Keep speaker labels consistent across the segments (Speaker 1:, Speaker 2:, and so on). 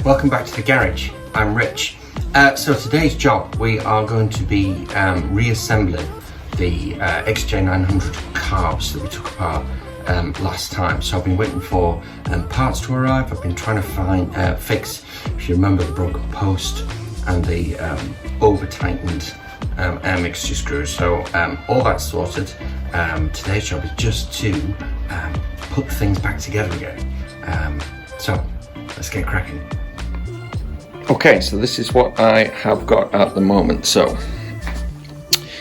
Speaker 1: welcome back to the garage. I'm Rich. So today's job, we are going to be reassembling the XJ900 carbs that we took apart last time. So I've been waiting for parts to arrive. I've been trying to fix, if you remember, the broken post and the over tightened air mixture screws. So all that's sorted. Today's job is just to put things back together again. So let's get cracking. Okay, so this is what I have got at the moment. So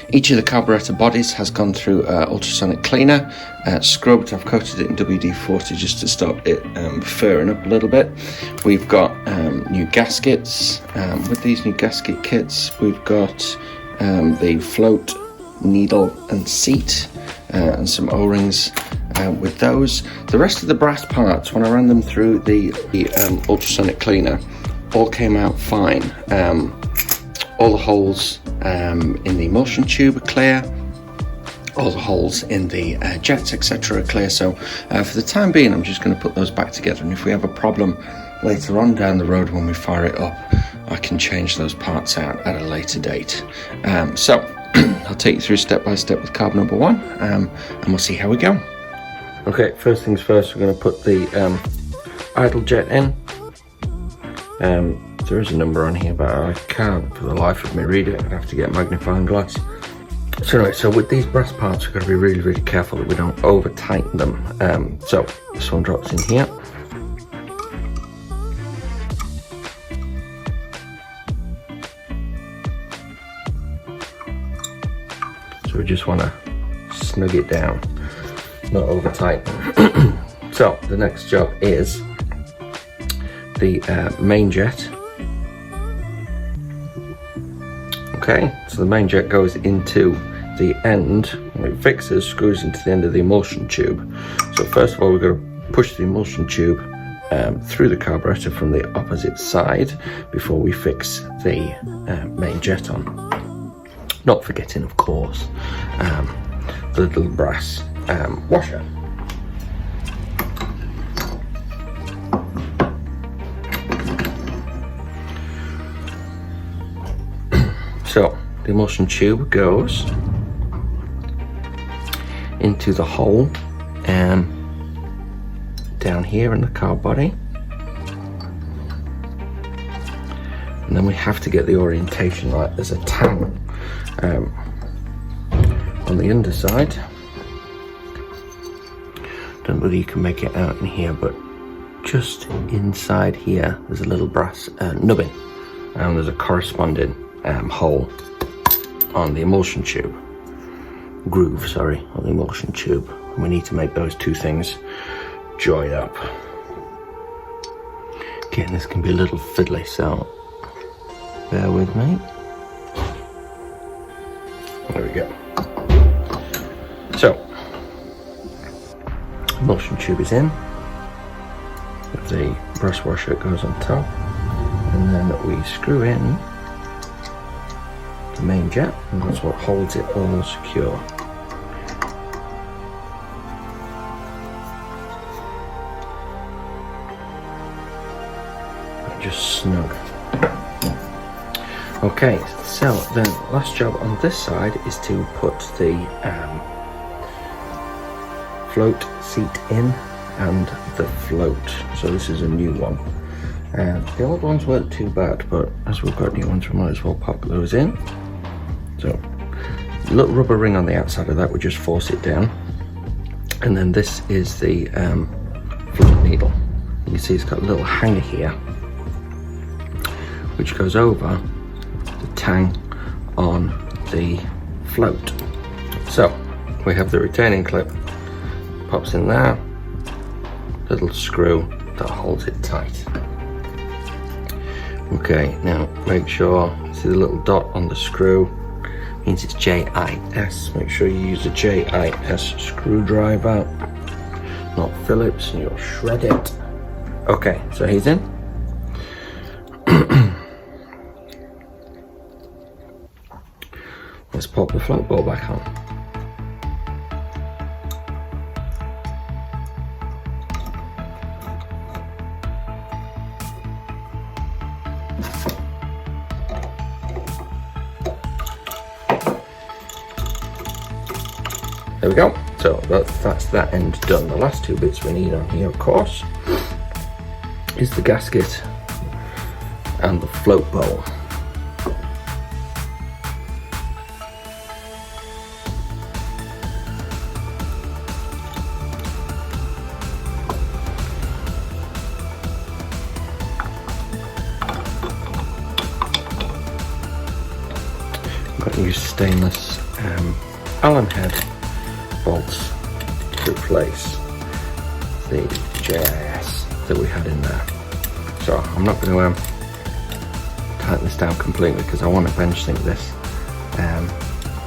Speaker 1: each of the carburetor bodies has gone through ultrasonic cleaner, scrubbed. I've coated it in WD-40 just to stop it furring up a little bit. We've got new gaskets. With these new gasket kits, we've got the float, needle and seat, and some O-rings with those. The rest of the brass parts, when I ran them through the ultrasonic cleaner, all came out fine. All the holes in the emulsion tube are clear. All the holes in the jets, etc. are clear. So for the time being, I'm just going to put those back together. And if we have a problem later on down the road when we fire it up, I can change those parts out at a later date. So I'll take you through step by step with carb number one, and we'll see how we go. Okay, first things first, we're going to put the idle jet in. There is a number on here, but I can't for the life of me read it. I'd have to get a magnifying glass. So anyway, so with these brass parts, we've got to be really, really careful that we don't over tighten them. So this one drops in here. So we just want to snug it down, not over tighten. So the next job is the main jet. Okay, so the main jet goes into the end, when it fixes, screws into the end of the emulsion tube. So first of all, we've got to push the emulsion tube through the carburetor from the opposite side before we fix the main jet on. Not forgetting, of course, the little brass washer. So the emulsion tube goes into the hole down here in the car body, and then we have to get the orientation right. There's a tang on the underside. Don't know whether you can make it out in here, but just inside here there's a little brass nubbin, and there's a corresponding hole on the emulsion tube, groove, sorry, on the emulsion tube. And we need to make those two things join up. Again, this can be a little fiddly, so bear with me. There we go. So, emulsion tube is in. The brass washer goes on top, and then we screw in the main jet, and that's what holds it all secure. And just snug. Okay, so the last job on this side is to put the float seat in and the float. So this is a new one. The old ones weren't too bad, but as we've got new ones, we might as well pop those in. So, a little rubber ring on the outside of that, we just force it down. And then this is the float needle. You can see it's got a little hanger here, which goes over the tang on the float. So, we have the retaining clip, pops in there, little screw that holds it tight. Okay, now make sure, see the little dot on the screw, means it's JIS. Make sure you use a JIS screwdriver, not Phillips, and you'll shred it. Okay, so he's in. Let's pop the float ball back on. there we go. So that's that end done. The last two bits we need on here, of course, is the gasket and the float bowl. Got to use stainless Allen head bolts to replace the JIS that we had in there. So I'm not going to tighten this down completely because I want to bench sink this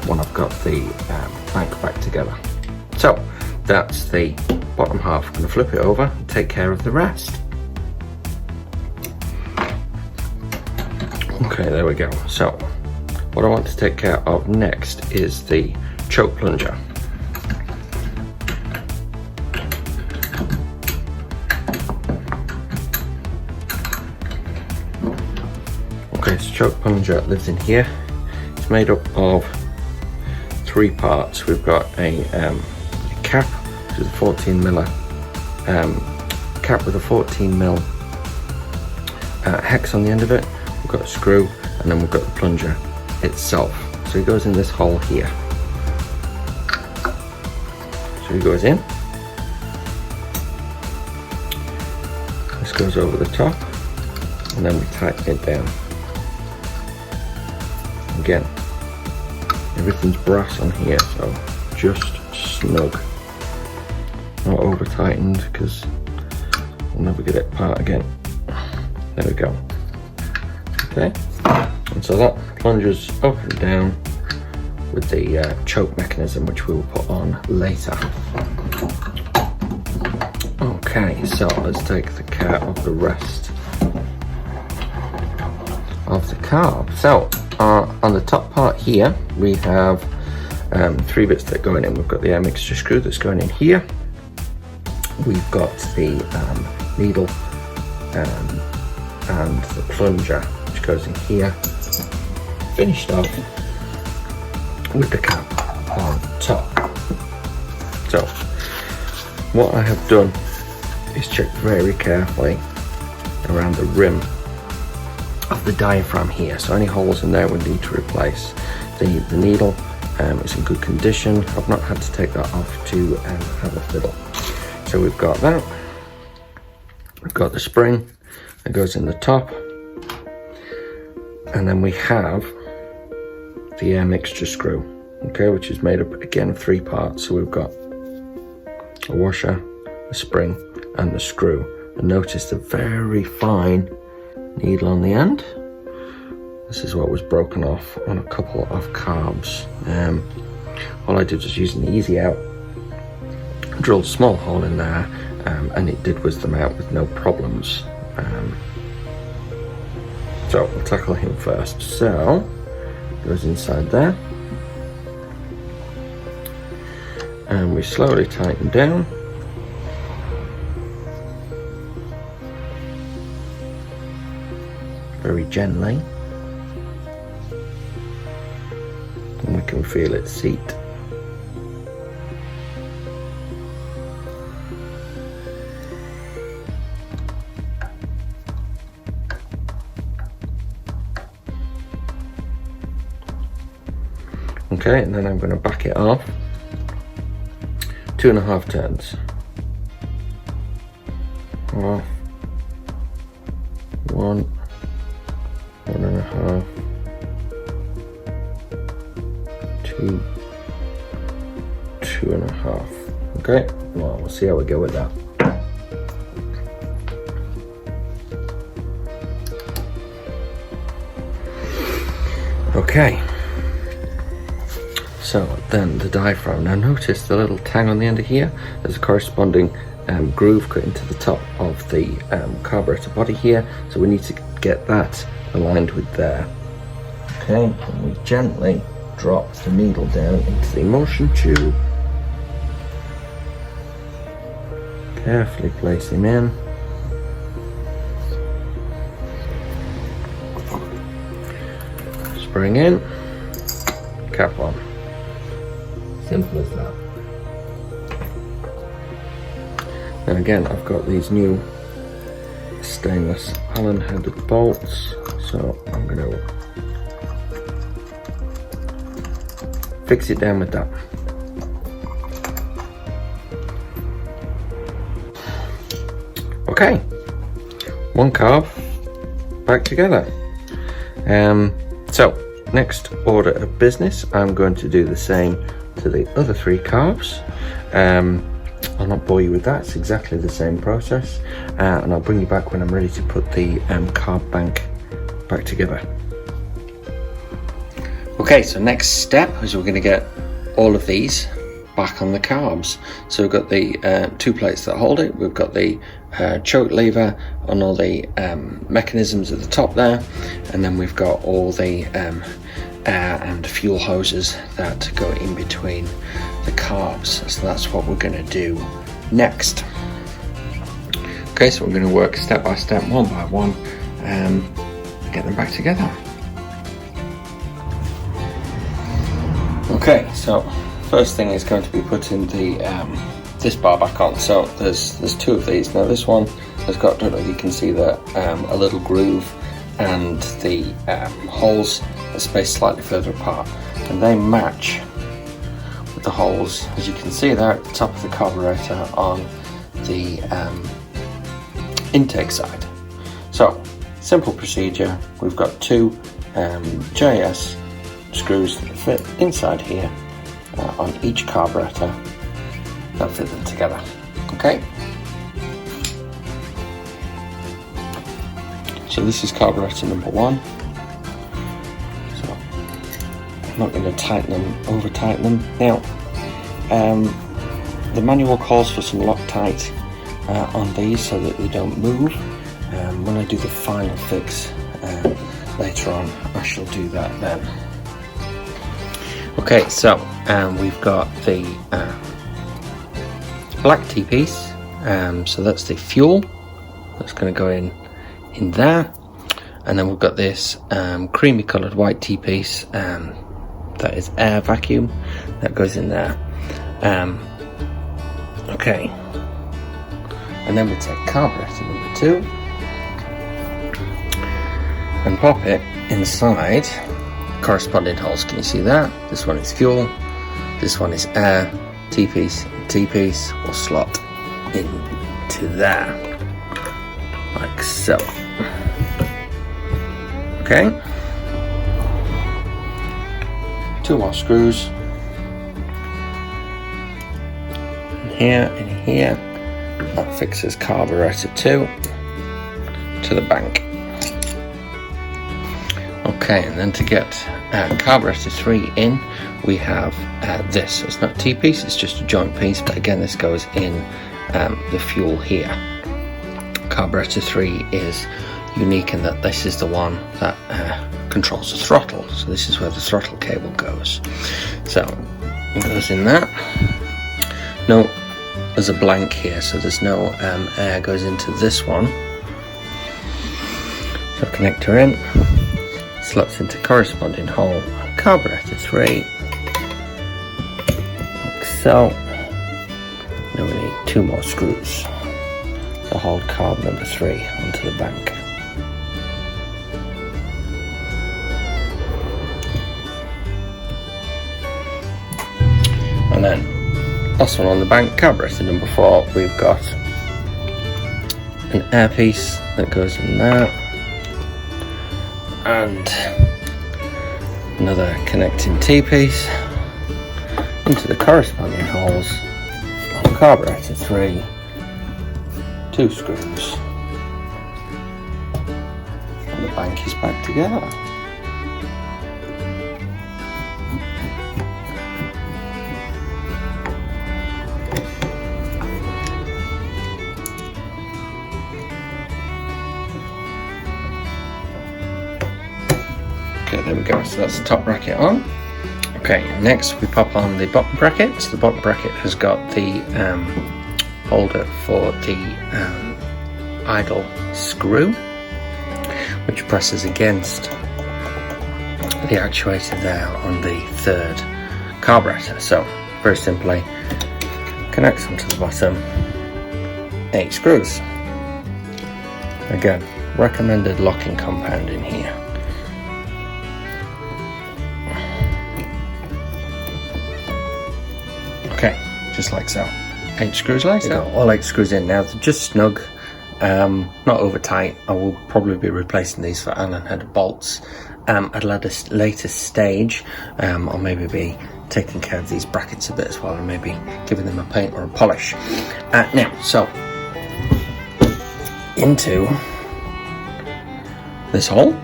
Speaker 1: when I've got the bank back together. So that's the bottom half. I'm going to flip it over and take care of the rest. Okay, there we go. So what I want to take care of next is the choke plunger. Okay, so choke plunger lives in here. It's made up of 3 parts. We've got a cap, which is a 14mm cap with a 14mm hex on the end of it. We've got a screw, and then we've got the plunger itself. So it goes in this hole here. So it goes in. This goes over the top, and then we tighten it down. Again, everything's brass on here, so just snug. Not over tightened because we'll never get it apart again. There we go. Okay, and so that plunges up and down with the choke mechanism, which we will put on later. Okay, so let's take the care of the rest of the carb. So on the top part here, we have 3 bits that are going in. We've got the air mixture screw that's going in here. We've got the needle and the plunger, which goes in here. Finished off with the cap on top. So what I have done is check very carefully around the rim of the diaphragm here. So any holes in there we need to replace. The needle is in good condition. I've not had to take that off to have a fiddle. So we've got that. We've got the spring that goes in the top, and then we have the air mixture screw, okay, which is made up again of 3 parts. So we've got a washer, a spring, and the screw. And notice the very fine needle on the end. This is what was broken off on a couple of carbs. All I did was using the easy out, drilled a small hole in there, and it did whiz them out with no problems. So we'll tackle him first. So goes inside there, and we slowly tighten down. Very gently, and we can feel it seat. Okay, and then I'm going to back it off 2.5 turns. Off. 1, 1.5, 2, 2.5. Okay, well, we'll see how we go with that. Okay. So then the diaphragm. Now notice the little tang on the end of here. There's a corresponding groove cut into the top of the carburetor body here. So we need to get that aligned with there. Okay, and we gently drop the needle down into the emulsion tube. Carefully place him in. Spring in, cap on. Simple as that. And again, I've got these new stainless Allen headed bolts, so I'm going to fix it down with that. Okay, one carb back together. So next order of business, I'm going to do the same to the other 3 carbs. I'll not bore you with that, it's exactly the same process, and I'll bring you back when I'm ready to put the carb bank back together. Okay, so next step is we're going to get all of these back on the carbs. So we've got the 2 plates that hold it, we've got the choke lever on all the mechanisms at the top there, and then we've got all the air and fuel hoses that go in between the carbs. So that's what we're going to do next. Okay, so we're going to work step by step, one by one, and get them back together. Okay, so first thing is going to be putting the this bar back on. So there's 2 of these. Now this one has got, I don't know if you can see that, a little groove, and the holes are spaced slightly further apart, and they match with the holes, as you can see there at the top of the carburetor on the intake side. So simple procedure, we've got 2 JS screws that fit inside here on each carburetor that fit them together. Okay, so this is carburetor number 1. So I'm not going to tighten them, over tighten them. Now the manual calls for some Loctite on these so that they don't move. When I do the final fix later on, I shall do that then. Okay, so we've got the black T-piece, so that's the fuel that's going to go in there, and then we've got this creamy coloured white T-piece that is air vacuum that goes in there. Okay, and then we take carburetor number 2 and pop it inside corresponding holes. Can you see that? This one is fuel, this one is air. T-piece will slot into there, like so. Okay, 2 more screws, and here and here. That fixes carburetor 2 to the bank. Okay, and then to get carburetor 3 in, we have this. So it's not a T-piece, it's just a joint piece, but again this goes in the fuel here. Carburetor 3 is unique in that this is the one that controls the throttle, so this is where the throttle cable goes. So it goes in that. No, there's a blank here, so there's no air goes into this one. So connector in, slots into corresponding hole on carburetor 3, like so. Now we need 2 more screws to hold carb number 3 onto the bank. And then last one on the bank, carburetor number 4, we've got an air piece that goes in there, and another connecting T-piece into the corresponding holes on carburetor 3, 2 screws, and the bank is back together. Okay, there we go, so that's the top bracket on. Okay, next we pop on the bottom bracket. So the bottom bracket has got the holder for the idle screw, which presses against the actuator there on the 3rd carburetor. So very simply connects onto the bottom, 8 screws. Again, recommended locking compound in here. Okay, just like so. 8 screws later. All 8 screws in now. They're just snug, not over tight. I will probably be replacing these for Allen head bolts at a later stage. I'll maybe be taking care of these brackets a bit as well, and maybe giving them a paint or a polish. Now, so into this hole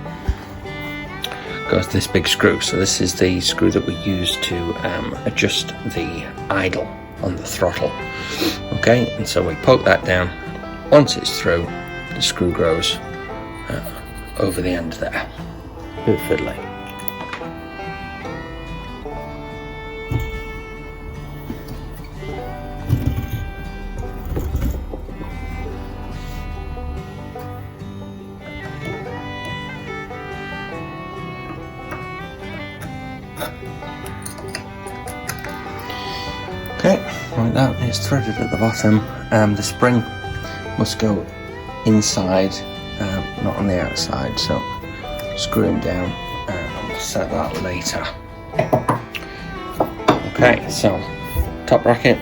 Speaker 1: goes this big screw. So this is the screw that we use to adjust the idle on the throttle. Okay, and so we poke that down. Once it's through, the screw goes over the end there. A bit fiddly. Okay, like that, it's threaded at the bottom. The spring must go inside, not on the outside, so screw him down and we'll set that later. Okay, so top bracket,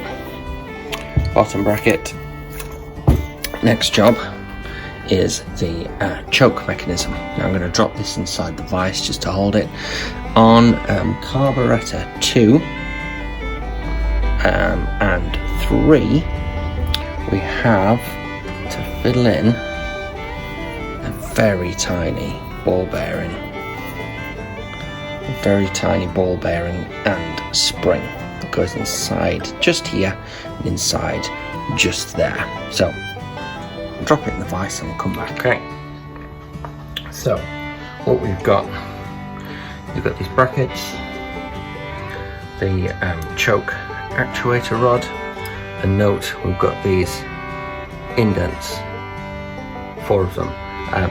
Speaker 1: bottom bracket. Next job is the choke mechanism. Now I'm going to drop this inside the vise just to hold it. On carburetor 2 and 3, we have to fiddle in a very tiny ball bearing. A very tiny ball bearing and spring that goes inside just here and inside just there. So I'll drop it in the vise and we'll come back. Okay, so what we've got these brackets, the choke actuator rod, and note we've got these indents, 4 of them.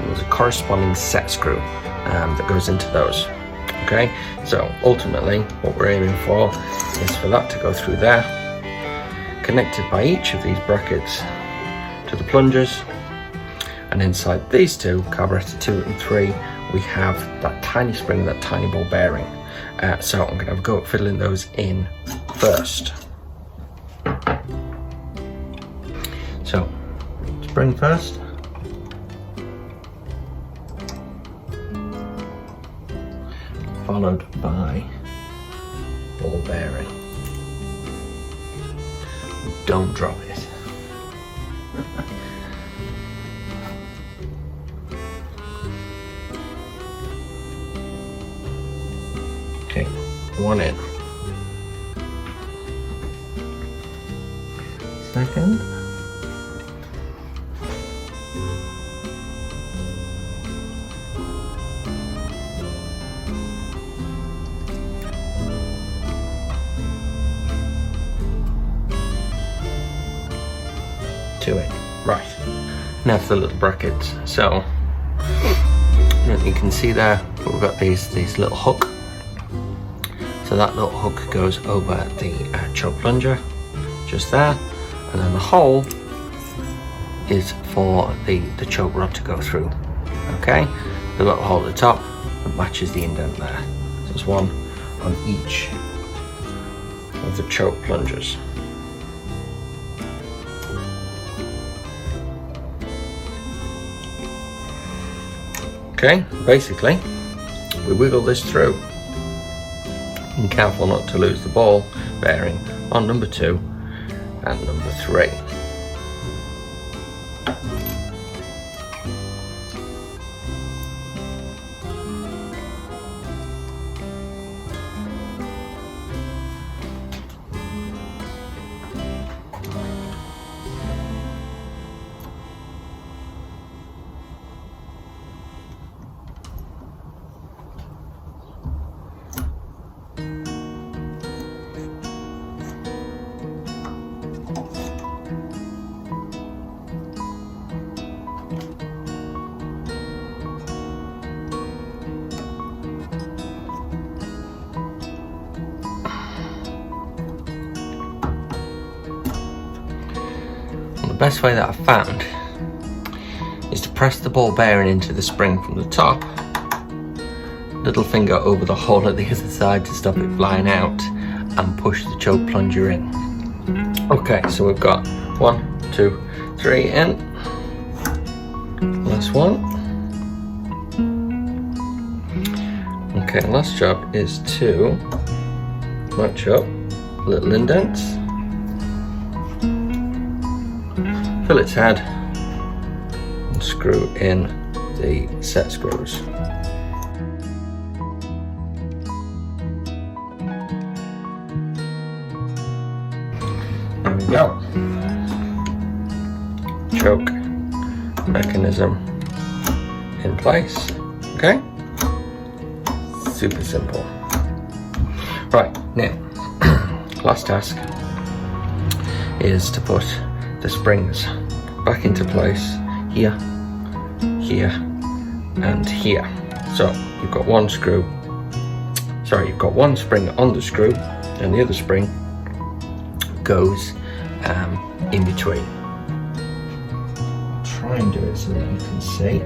Speaker 1: There's a corresponding set screw that goes into those. Okay, so ultimately what we're aiming for is for that to go through there, connected by each of these brackets to the plungers, and inside these two, carburetor 2 and 3, we have that tiny spring, that tiny ball bearing. So I'm going to have a go at fiddling those in first. So, spring first. Followed by ball bearing. Don't drop it. Okay, 1 in. Second. To it. Right. Now for the little brackets. So you can see there we've got these little hook. So that little hook goes over the choke plunger, just there, and then the hole is for the choke rod to go through. Okay, the little hole at the top that matches the indent there. So there's one on each of the choke plungers. Okay, basically we wiggle this through. Be careful not to lose the ball bearing on number 2 and number 3. best way that I've found is to press the ball bearing into the spring from the top, little finger over the hole at the other side to stop it flying out, and push the choke plunger in. Okay, so we've got 1, 2, 3 in. Last one. Okay, last job is to match up little indents, fill its head, and screw in the set screws. There we go. Choke mechanism in place. Okay, super simple. Right, now last task is to put the springs back into place here, here, and here. So you've got one screw, sorry, you've got one spring on the screw, and the other spring goes in between. I'll try and do it so that you can see.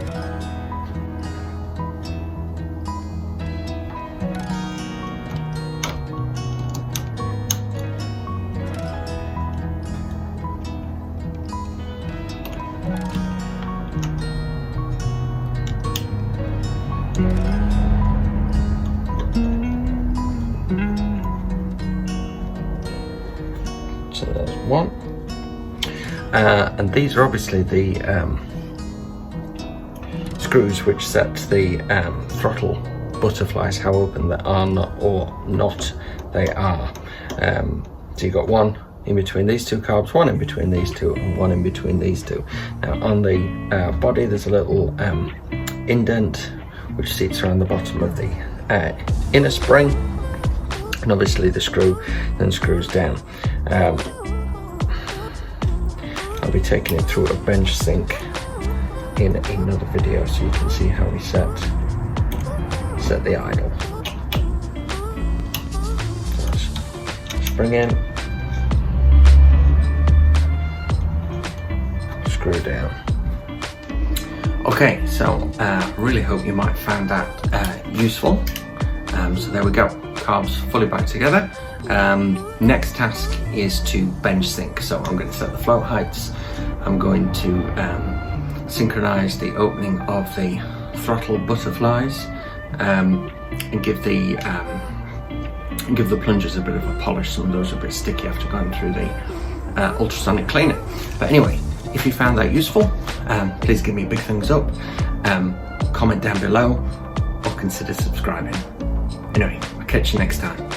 Speaker 1: So there's one, and these are obviously the screws which set the throttle butterflies, how open they are or not they are. So you've got one in between these two carbs, one in between these two, and one in between these two. Now on the body there's a little indent which sits around the bottom of the inner spring, and obviously the screw then screws down. I'll be taking it through a bench sync in another video so you can see how we set the idle. So spring in, screw down. Okay, so really hope you might find that useful. So there we go, carbs fully back together. Next task is to bench sync. So I'm going to set the float heights. I'm going to synchronize the opening of the throttle butterflies and give the plungers a bit of a polish. Some of those are a bit sticky after going through the ultrasonic cleaner. But anyway, if you found that useful, please give me a big thumbs up, comment down below, or consider subscribing. Anyway, I'll catch you next time.